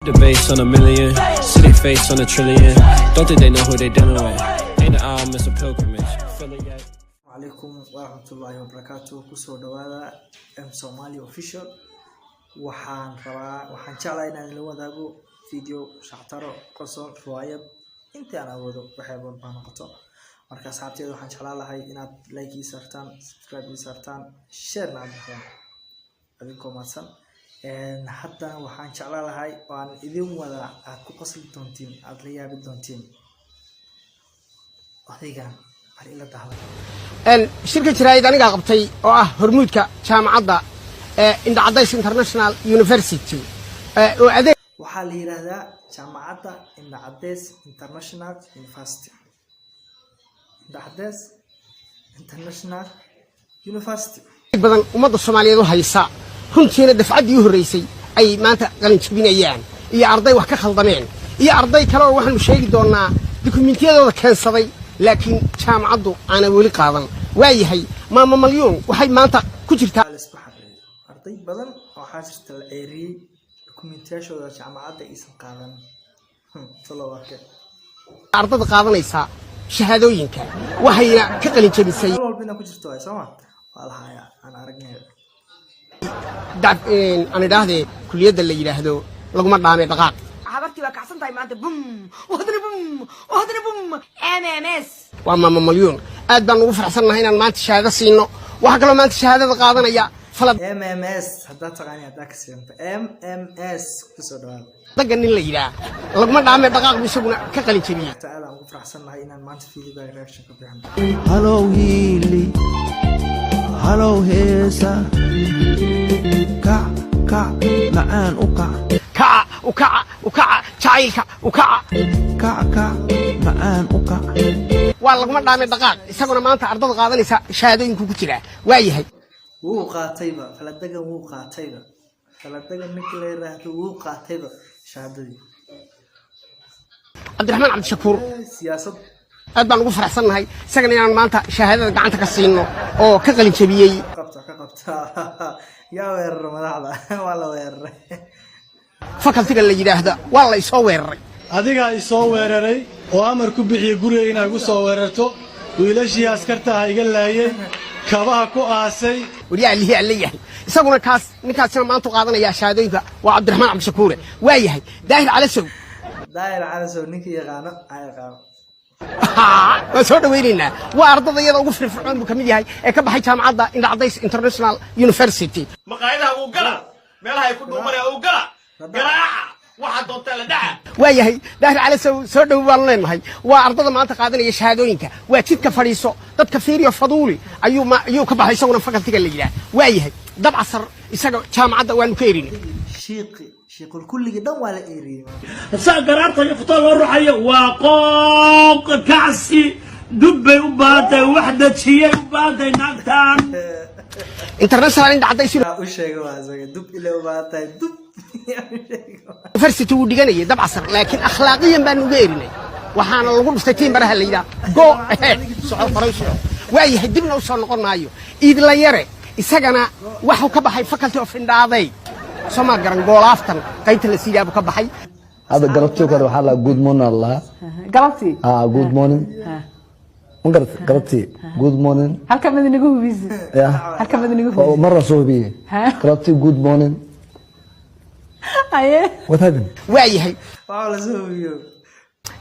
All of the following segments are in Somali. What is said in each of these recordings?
The base on a million, city face on a trillion. Don't think they know who they dealing with. Ain't the album, it's a pilgrimage. Feel it yet? Alaikum warahmatullahi wabarakatuh. Kusoo dhawaada Somali official. Waxaan jeclahay inaan la wadaago video shaqtaro qosol riwaayad inta aan awoodo waxay walba noqoto. Marka asxaabteedu waxaan jeclaan lahay inaad like ii saartaan, subscribe ii saartaan, share na bixiyaan. Adinkoo mahadsan. Haddana waxaan jeclaan lahay oo aan idin wada aad ku qosli doontiin, aad la yaabi doontiin. Adigaan bari ila dahday. shirka jiraayad aniga qabtay oo ah hormuudka jaamacadda Indacadays International University oo adeeg waxaa la yiraahdaa jaamacadda Indacadays International University. Indacadays International University badan ummadda Soomaaliyeed oo haysa runtiina dafcadii u horeysay ay maanta qalin jabinayaan iyo arday wax ka khaldameen iyo arday kale oo waxaanu sheegi doonaa dukumentiyadooda keensaday laakiin jaamacaddu aan wali qaadan waayahay maama malyoon waxay maanta ku jirtaa arday badan oo xaasirta la ceeriyay dukumentiyashooda jaamacadda aysan qaadan talawaaqe ardada qaadanaysa shahaadooyinka waxayna ka qalin jabisay walbina ku jirto ay Soomaa walaha aan aragnay أنا ده كلية اللي يلاهدو لقمة دامي دقاق. حضرتي وكعسن تاي مانت بوم وهدري بوم MMS. وأما مليون أدبر نوفر حسنا هنا ما أنت شهادة سينو وهكذا ما أنت شهادة قاضنا يا فلا. MMS هذا تغني هذاك سين MMS كسودان. تجني اللي يلا لقمة دامي دقاق بيسوون كقلي كبير. تعال نوفر حسنا هنا ما أنت في ذي رياكشن كبير. Hello هيلي Hello هيسا كع معان وكع شايلك وكع معان والله ما دامي دقاق يسوون ما أنت أرض قاضنا شهادين كوكتيرة وايه وقاتيبة فلدقة وقاتيبة فلدقة نكلي رهت وقاتيبة شهادتي عبد الرحمن عبد الشكور سياسة أدبر نوفر حسنا هاي سجني أنا ما أنت شهادة قعنتك السينو أو كقلي كبير. كقبتها يا وير مدحدا والله وير fakaltiga la yiraahdo waa la isoo weeraray adiga ay soo weeraray oo amar ku bixiyay guriga inaad ku soo weerarto wiilashii askarta iga laayay kabaha ku aasay wariyaa lihi allayahay isaguna kaas ninkaasna maanta qaadanaya shahaadooyinka waa Cabdiraxmaan Cabdi Shakuure waayahay daahir calasow ninkii yaqaano ay qaab waa soo dhaweynayna waa ardayda ugu firfircoon buu kamid yahay ee ka baxay jaamacadda Indacadays International University maqaayadaha uu gala meelaha ay ku dhuumareen uu gala garaaca waxa doonta la dhaca waayahay daahir calasow soo dhawaan leenahay waa ardayda maanta qaadanaya shahaadooyinka waa jidka fadhiiso dadka fiiriyo faduuli ayuu ka baxay isaguna fakaltiga la yiraahdo waayahay dabcasar isaga jaamacadda waanu ka eerinay شيخ الكل قدام ولا إيري. سأقرأت يفطر الرحية وقوق كعسي دبي وباتي وحدة شيء وباتي نكتان. International Indacadays. وش يا جماعة دب إلى وباتي دب. فرست وديجانية dabcasar لكن أخلاقيا بأنه غيرنا وحنا نقول مستتين برها اللي ده جو سؤال فرنسي وأي هدمنا وصل نقول مايو إذا لا يرى إسقنا وحو كبحي فكرت في النادي سما قرن قول أفتن قيت السيجا أبو كبحي هذا قربتي كده حلا good morning الله قلبتي good morning ما قربتي good morning هل كم من نجوه بيزي هل كم من نجوه مرة صوبية قربتي good morning أيه what happened وايه والله زوجيو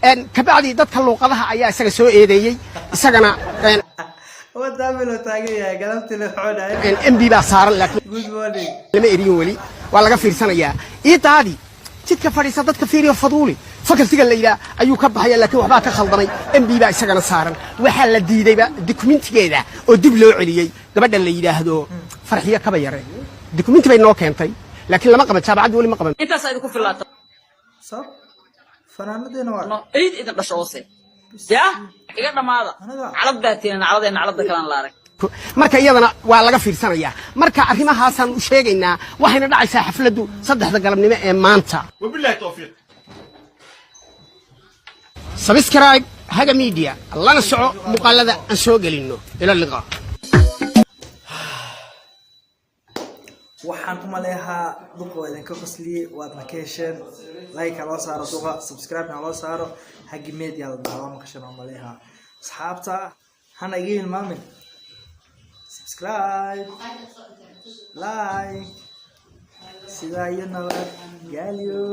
إن كبعدي ضد كلوقها أيها إسقى سوء إيدي إسقنا إن هو داملو تاجي يا قلبتي الحوض إن MB بصار لكن good morning لما إيرين ولي ولا كفير سنة يا إيه تادي تلك فريسة ضد كفير يفضولي فكرتي الليلة أيو كبحيا لكن وحبات خلطني MB بقى إسقنا صارن وحلا دي بقى دوكمنت كذا ودبلو عليي قبل الليلة هذو فرحية كبيرة دوكمنت بينه كانتي لكن لما قبل شاب ولي ما قبل أنت سايدكم في اللاتة صح فنانة نوار إيه إذا بشوسي يا إيه ما هذا عرض ذاتين عرض كلام لارك marka iyadana waa laga fiirsanaya marka arrimahaasan u sheegaynaa waxayna dhacaysaa xafladu 3 galabnimo ee maanta wabillahi tawfiiq subscribe haga media lana soco muqaalada aan soo galino ila liqa waxaan u maleeyaa duqa waa idinka qosliyey waadna ka hesheen like loo saaro duqa subscribe loo saaro hagi media la daawan ka shan u maleeyaa asxaabta hana iga hilmaamin subscribe like sida iyo nabad galiyo